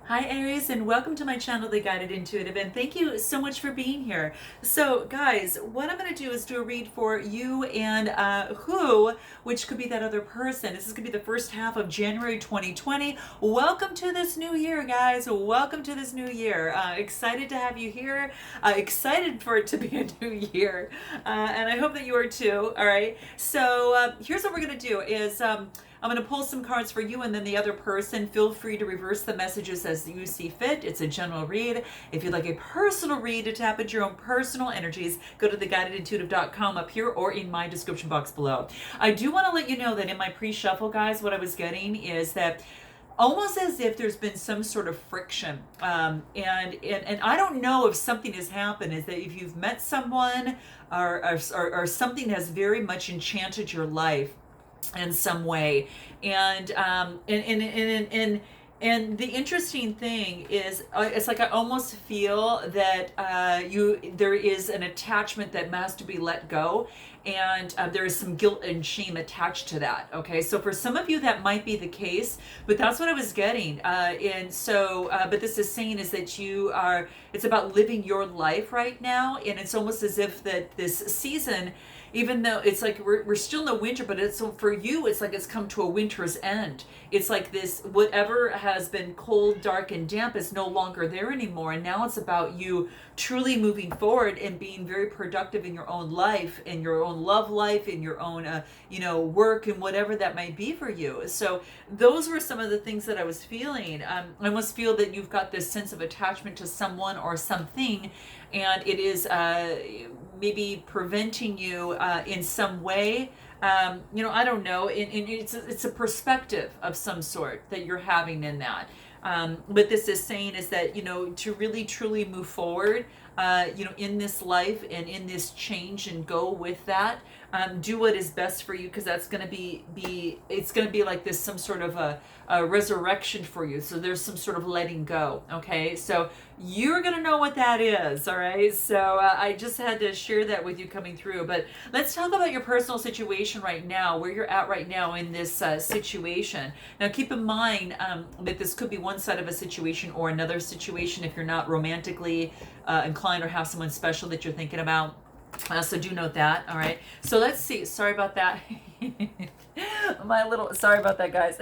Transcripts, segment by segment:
Hi Aries, and welcome to my channel, The Guided Intuitive, and thank you so much for being here. So guys, what I'm going to do is do a read for you and who, which could be that other person. This is going to be the first half of January 2020. Welcome to this new year, guys. Welcome to this new year. Excited to have you here. Excited for it to be a new year. And I hope that you are too. All right. So here's what we're going to do is I'm going to pull some cards for you and then the other person. Feel free to reverse the messages as you see fit. It's a general read. If you'd like a personal read to tap into your own personal energies, go to theguidedintuitive.com up here or in my description box below. I do want to let you know that in my pre-shuffle, guys, what I was getting is that almost as if there's been some sort of friction, and I don't know if something has happened, is that if you've met someone or something has very much enchanted your life in some way, and the interesting thing is, it's like I almost feel that there is an attachment that has to be let go, and there is some guilt and shame attached to that. Okay, so for some of you that might be the case, but that's what I was getting. But this is saying is that it's about living your life right now, and it's almost as if that this season, even though it's like we're still in the winter, but it's, so for you, it's like it's come to a winter's end. It's like this, whatever has been cold, dark, and damp is no longer there anymore. And now it's about you truly moving forward and being very productive in your own life, in your own love life, in your own, work, and whatever that might be for you. So those were some of the things that I was feeling. I almost feel that you've got this sense of attachment to someone or something, and it is maybe preventing you in some way. I don't know. It's a perspective of some sort that you're having in that. What this is saying is that, to really truly move forward, in this life and in this change and go with that, do what is best for you, because that's going to it's going to be like this, some sort of a resurrection for you. So there's some sort of letting go. Okay. So you're going to know what that is. All right. So I just had to share that with you coming through, but let's talk about your personal situation right now, where you're at right now in this situation. Now, keep in mind that this could be one side of a situation or another situation if you're not romantically inclined or have someone special that you're thinking about. So do note that. All right. So let's see. Sorry about that. Sorry about that, guys.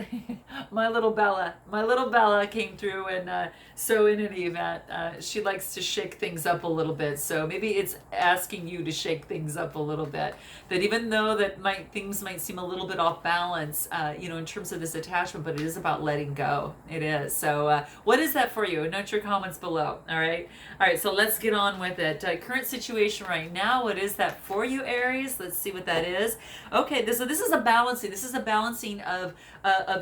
My little Bella came through, and so in any event, she likes to shake things up a little bit. So maybe it's asking you to shake things up a little bit. That even though things might seem a little bit off balance, in terms of this attachment, but it is about letting go. It is. So what is that for you? Note your comments below. All right. All right. So let's get on with it. Current situation right now. What is that for you, Aries? Let's see what that is. Okay. This is a balancing. This is a balancing of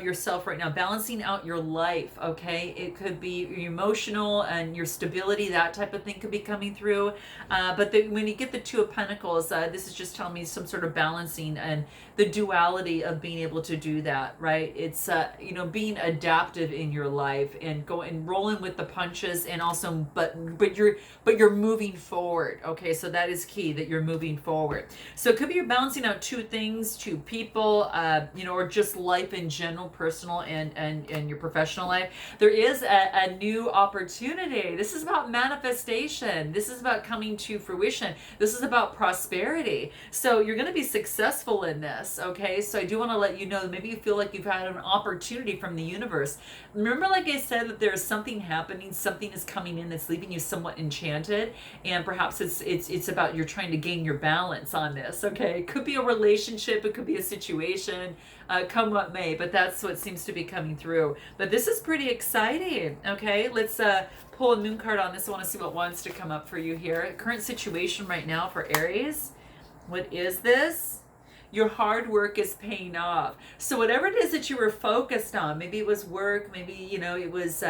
yourself right now, balancing out your life. Okay, it could be your emotional and your stability, that type of thing could be coming through. When you get the Two of Pentacles, this is just telling me some sort of balancing and the duality of being able to do that. Right? It's being adaptive in your life and rolling with the punches, and also but you're moving forward. Okay, so that is key, that you're moving forward. So it could be you're balancing out two things, two people, or just life in general, personal and your professional life. There is a new opportunity. This is about manifestation. This is about coming to fruition. This is about prosperity. So you're going to be successful in this. Okay, so I do want to let you know that maybe you feel like you've had an opportunity from the universe. Remember, like I said, that there's something happening, something is coming in that's leaving you somewhat enchanted, and perhaps it's about you're trying to gain your balance on this. Okay, it could be a relationship, it could be a situation, come what may, but that's what seems to be coming through. But this is pretty exciting. Okay, let's pull a moon card on this. I want to see what wants to come up for you here. Current situation right now for Aries. What is this? Your hard work is paying off. So whatever it is that you were focused on, maybe it was work, maybe it was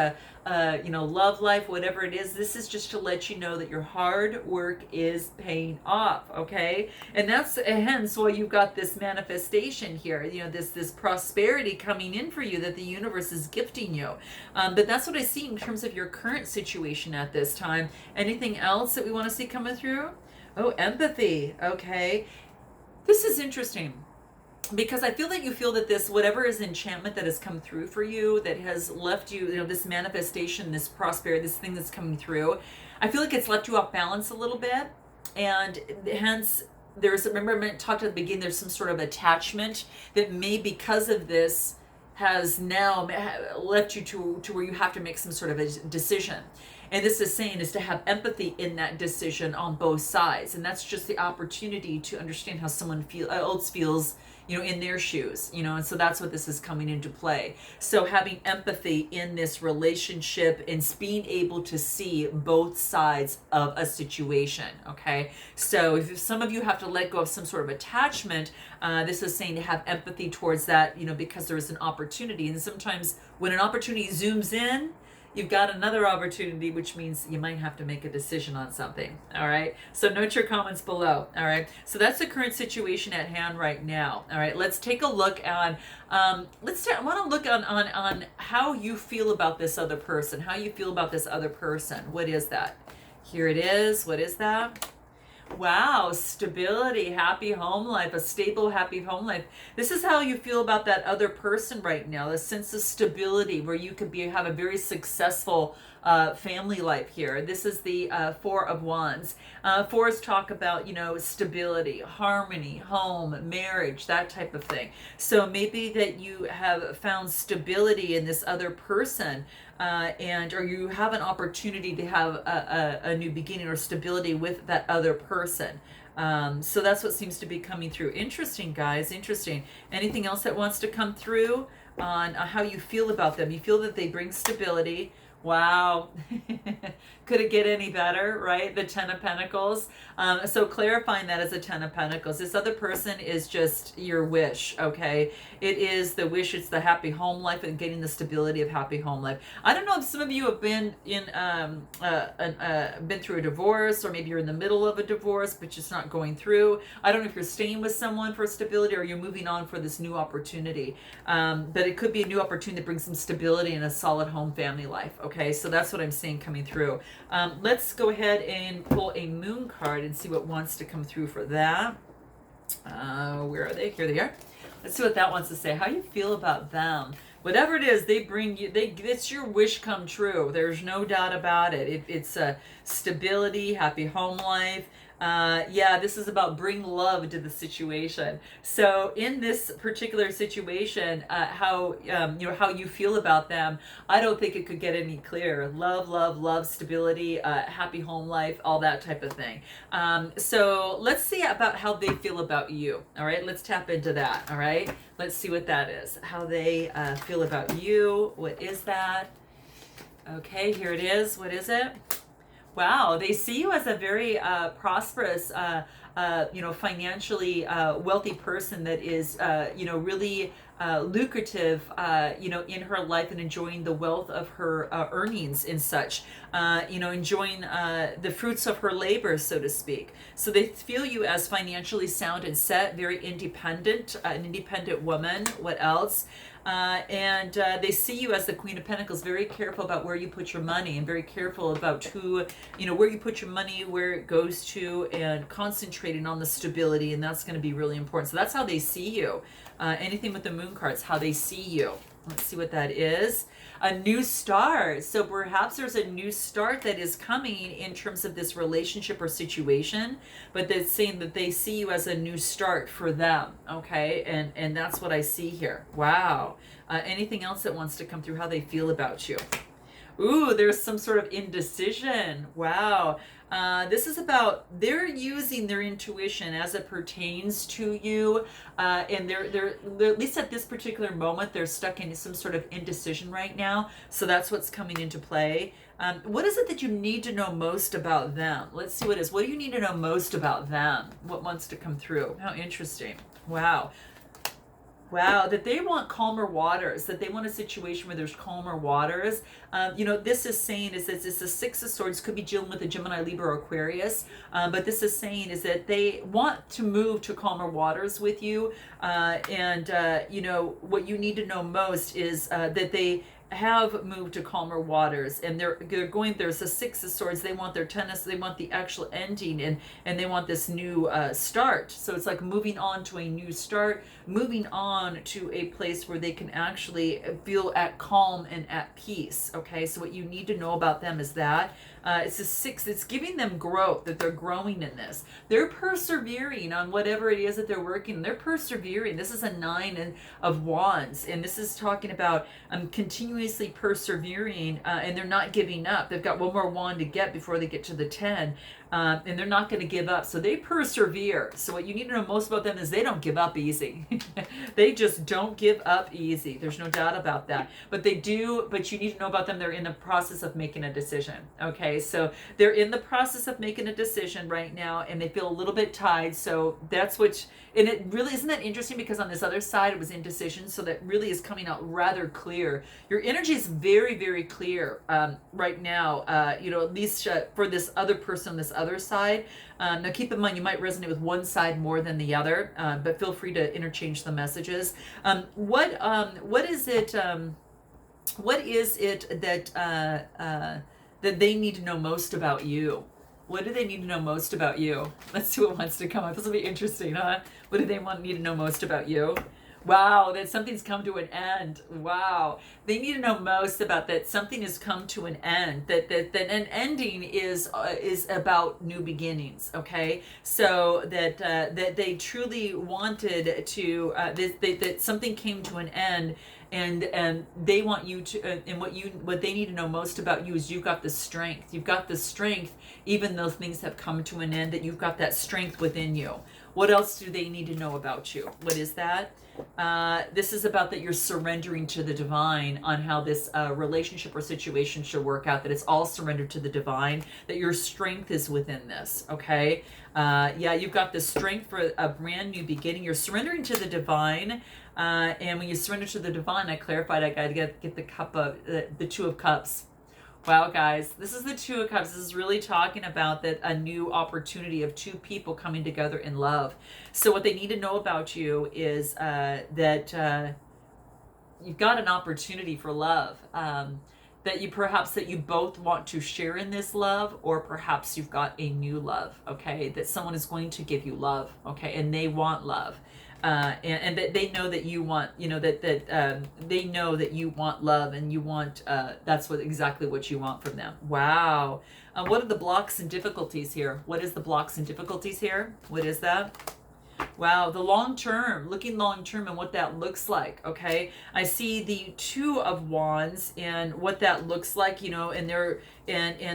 love life, whatever it is, this is just to let you know that your hard work is paying off. Okay, and that's hence why you've got this manifestation here, this prosperity coming in for you that the universe is gifting you. But that's what I see in terms of your current situation at this time. Anything else that we want to see coming through? Oh, empathy. Okay, this is interesting. because I feel that you feel that this, whatever is enchantment that has come through for you, that has left you, this manifestation, this prosperity, this thing that's coming through, I feel like it's left you off balance a little bit. And hence, remember I talked at the beginning, there's some sort of attachment that may, because of this, has now left you to where you have to make some sort of a decision. And this is saying is to have empathy in that decision on both sides. And that's just the opportunity to understand how someone else feels, in their shoes, and so that's what this is coming into play. So having empathy in this relationship and being able to see both sides of a situation, okay? So if some of you have to let go of some sort of attachment, this is saying to have empathy towards that, because there is an opportunity. And sometimes when an opportunity zooms in, you've got another opportunity, which means you might have to make a decision on something. All right. So note your comments below. All right. So that's the current situation at hand right now. All right. Let's take a look on. I want to look on how you feel about this other person. How you feel about this other person. What is that? Here it is. What is that? Wow, stability, happy home life, a stable, happy home life. This is how you feel about that other person right now, the sense of stability where you could have a very successful family life here. This is the Four of Wands. Fours talk about, stability, harmony, home, marriage, that type of thing. So maybe that you have found stability in this other person, or you have an opportunity to have a new beginning or stability with that other person. So that's what seems to be coming through. Interesting, guys. Interesting. Anything else that wants to come through on how you feel about them? You feel that they bring stability. Wow. Could it get any better, right? The Ten of Pentacles. So clarifying that as a Ten of Pentacles. This other person is just your wish, okay? It is the wish. It's the happy home life and getting the stability of happy home life. I don't know if some of you have been been through a divorce, or maybe you're in the middle of a divorce, but just not going through. I don't know if you're staying with someone for stability or you're moving on for this new opportunity. But it could be a new opportunity that brings some stability and a solid home family life, okay? So that's what I'm seeing coming through. Let's go ahead and pull a moon card and see what wants to come through for that. Where are they? Here they are. Let's see what that wants to say. How you feel about them. Whatever it is, they bring you, it's your wish come true. There's no doubt about it. It's a stability, happy home life. Yeah, this is about bring love to the situation. So in this particular situation, how you feel about them, I don't think it could get any clearer. Love, love, love, stability, happy home life, all that type of thing. So let's see about how they feel about you. All right, let's tap into that. All right, let's see what that is. How they feel about you. What is that? Okay, here it is. What is it? Wow, they see you as a very prosperous, financially wealthy person that is, really lucrative, in her life and enjoying the wealth of her earnings and such, enjoying the fruits of her labor, so to speak. So they feel you as financially sound and set, very independent, an independent woman. What else? And they see you as the Queen of Pentacles, very careful about where you put your money and very careful about who, where you put your money, where it goes to, and concentrating on the stability. And that's going to be really important. So that's how they see you. Anything with the moon cards, how they see you. Let's see what that is. A new start. So perhaps there's a new start that is coming in terms of this relationship or situation, but that's saying that they see you as a new start for them. Okay. And that's what I see here. Wow. Anything else that wants to come through, how they feel about you? Ooh, there's some sort of indecision. Wow. This is about they're using their intuition as it pertains to you, and they're at least at this particular moment they're stuck in some sort of indecision right now. So that's what's coming into play. What is it that you need to know most about them? Let's see what it is. What do you need to know most about them? What wants to come through? How interesting. Wow. Wow, that they want calmer waters, that they want a situation where there's calmer waters. This is saying is that it's the Six of Swords, could be dealing with a Gemini, Libra, or Aquarius. But this is saying is that they want to move to calmer waters with you. What you need to know most is that they have moved to calmer waters, and they're going. There's a Six of Swords. They want their tennis. They want the actual ending, and they want this new start. So it's like moving on to a new start, moving on to a place where they can actually feel at calm and at peace. Okay, so what you need to know about them is that it's a 6. It's giving them growth, that they're growing in this. They're persevering on whatever it is that they're working. They're persevering. This is a 9 of Wands, and this is talking about continuously persevering, and they're not giving up. They've got one more wand to get before they get to the 10. And they're not going to give up. So they persevere. So what you need to know most about them is they don't give up easy. They just don't give up easy. There's no doubt about that. But they do, but you need to know about them. They're in the process of making a decision. Okay, so they're in the process of making a decision right now, and they feel a little bit tied. So that's what, and it really, isn't that interesting? Because on this other side, it was indecision. So that really is coming out rather clear. Your energy is very, very clear right now, at least for this other person, this other side. Now keep in mind, you might resonate with one side more than the other, but feel free to interchange the messages. What is it that they need to know most about you? What do they need to know most about you? Let's see what wants to come up. This will be interesting, huh? What do they need to know most about you? Wow, that something's come to an end. Wow. They need to know most about that something has come to an end. That an ending is about new beginnings, okay? So that they truly wanted to that something came to an end, and they want you to, and what they need to know most about you is you've got the strength. You've got the strength, even though things have come to an end, that you've got that strength within you. What else do they need to know about you? What is that? This is about that you're surrendering to the divine on how this relationship or situation should work out, that it's all surrendered to the divine, that your strength is within this, okay? You've got the strength for a brand new beginning. You're surrendering to the divine, and when you surrender to the divine, I clarified, I got to get the cup of the Two of Cups. Wow, guys, this is the Two of Cups. This is really talking about that a new opportunity of two people coming together in love. So what they need to know about you is that you've got an opportunity for love. That you both want to share in this love, or perhaps you've got a new love, okay? That someone is going to give you love, okay? And they want love. And that they know that you want, they know that you want love, and you want, that's exactly what you want from them. Wow. What are the blocks and difficulties here? What is the blocks and difficulties here? What is that? Wow, the long term, looking long term and what that looks like, okay? I see the Two of Wands and what that looks like, and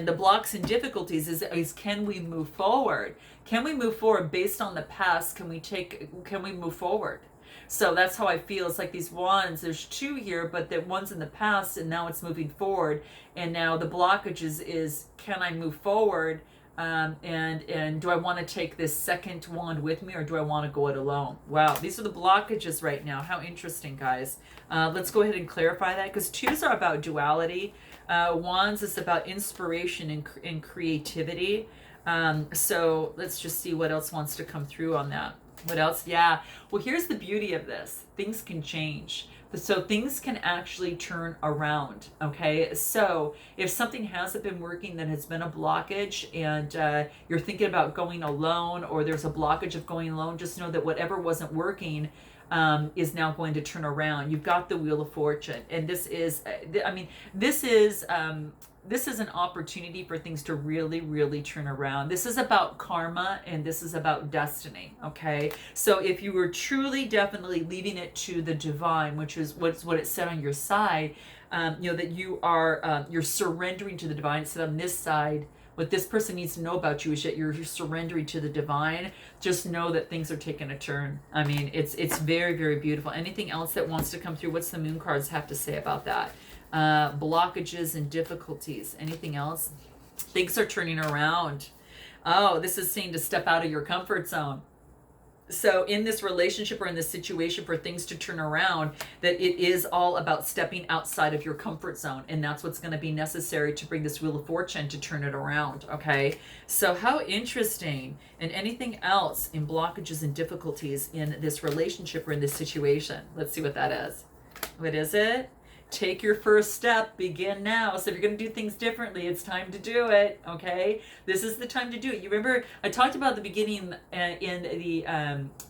the blocks and difficulties is can we move forward? Can we move forward based on the past? Can we move forward? So that's how I feel. It's like these wands, there's two here, but the one's in the past and now it's moving forward. And now the blockage is can I move forward? And do I want to take this second wand with me, or do I want to go it alone? Wow, these are the blockages right now. How interesting, guys. Let's go ahead and clarify that, because twos are about duality. Wands is about inspiration and creativity. So let's just see what else wants to come through on that. What else? Yeah. Well, here's the beauty of this. Things can change. So things can actually turn around, okay? So if something hasn't been working, that has been a blockage, and you're thinking about going alone, or there's a blockage of going alone, just know that whatever wasn't working is now going to turn around. You've got the Wheel of Fortune, and this is an opportunity for things to really, really turn around. This is about karma, and this is about destiny, okay? So if you were truly, definitely leaving it to the divine, which is what it said on your side, that you are, you're surrendering to the divine. It said on this side, what this person needs to know about you is that you're surrendering to the divine. Just know that things are taking a turn. I mean, it's very, very beautiful. Anything else that wants to come through? What's the moon cards have to say about that? Blockages and difficulties. Anything else? Things are turning around. Oh, this is saying to step out of your comfort zone. So in this relationship or in this situation, for things to turn around, that it is all about stepping outside of your comfort zone. And that's what's going to be necessary to bring this Wheel of Fortune to turn it around. Okay. So how interesting. And anything else in blockages and difficulties in this relationship or in this situation? Let's see what that is. What is it? take your first step, begin now. So if you're going to do things differently, it's time to do it, okay? This is the time to do it. You remember I talked about at the beginning in the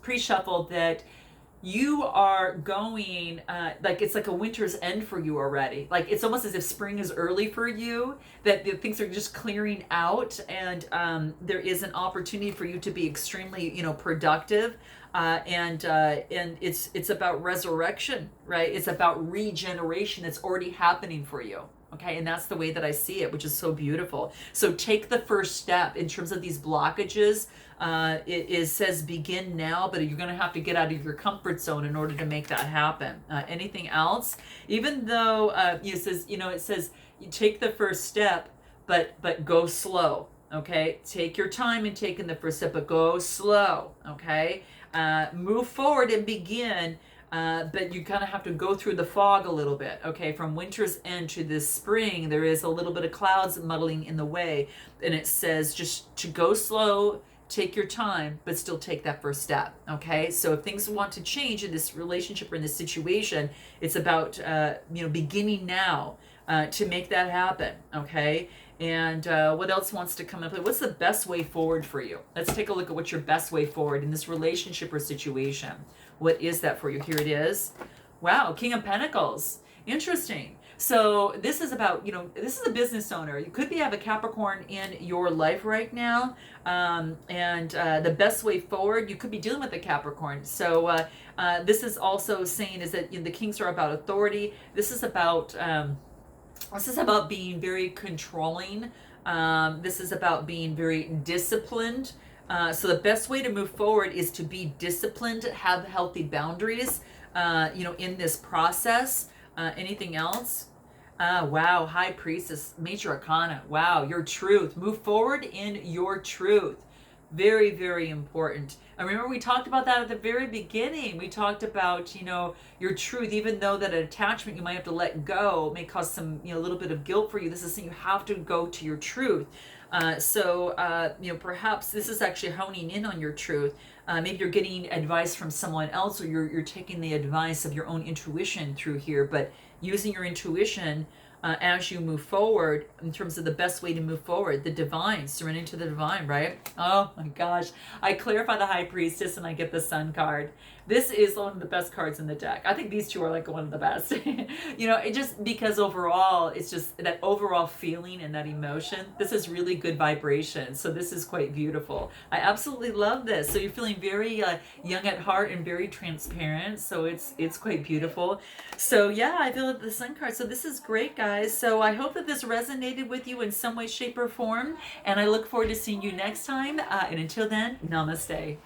pre-shuffle that you are going like it's like a winter's end for you already. Like it's almost as if spring is early for you, that the things are just clearing out, and there is an opportunity for you to be extremely, you know, productive. And it's about resurrection, right? It's about regeneration that's already happening for you. Okay, and that's the way that I see it, which is so beautiful. So take the first step in terms of these blockages. It says begin now, but you're going to have to get out of your comfort zone in order to make that happen. Anything else? Even though it says, you know, it says you take the first step, but go slow. Okay, take your time in taking the first step, but go slow. Okay, move forward and begin. But you kind of have to go through the fog a little bit, okay? From winter's end to this spring, there is a little bit of clouds muddling in the way. And it says just to go slow, take your time, but still take that first step, okay? So if things want to change in this relationship or in this situation, it's about, beginning now to make that happen, okay? And what else wants to come up? What's the best way forward for you? Let's take a look at what's your best way forward in this relationship or situation. What is that for you? Here it is. Wow, King of Pentacles. Interesting. So this is about, this is a business owner. You could have a Capricorn in your life right now. And the best way forward, you could be dealing with a Capricorn. So this is also saying is that the Kings are about authority. This is about being very controlling. This is about being very disciplined. So the best way to move forward is to be disciplined, have healthy boundaries, in this process. Anything else? Wow, High Priestess, Major Arcana. Wow, your truth. Move forward in your truth. Very, very important. I remember we talked about that at the very beginning. We talked about, your truth, even though that an attachment you might have to let go may cause some, a little bit of guilt for you. This is saying you have to go to your truth. Perhaps this is actually honing in on your truth. Maybe you're getting advice from someone else, or you're taking the advice of your own intuition through here, but using your intuition as you move forward in terms of the best way to move forward. The divine, surrendering to the divine, right? Oh my gosh. I clarify the High Priestess and I get the Sun card. This is one of the best cards in the deck. I think these two are like one of the best. It just because overall, it's just that overall feeling and that emotion. This is really good vibration. So this is quite beautiful. I absolutely love this. So you're feeling very young at heart and very transparent. So it's quite beautiful. So yeah, I feel the Sun card. So this is great, guys. So I hope that this resonated with you in some way, shape, or form. And I look forward to seeing you next time. And until then, namaste.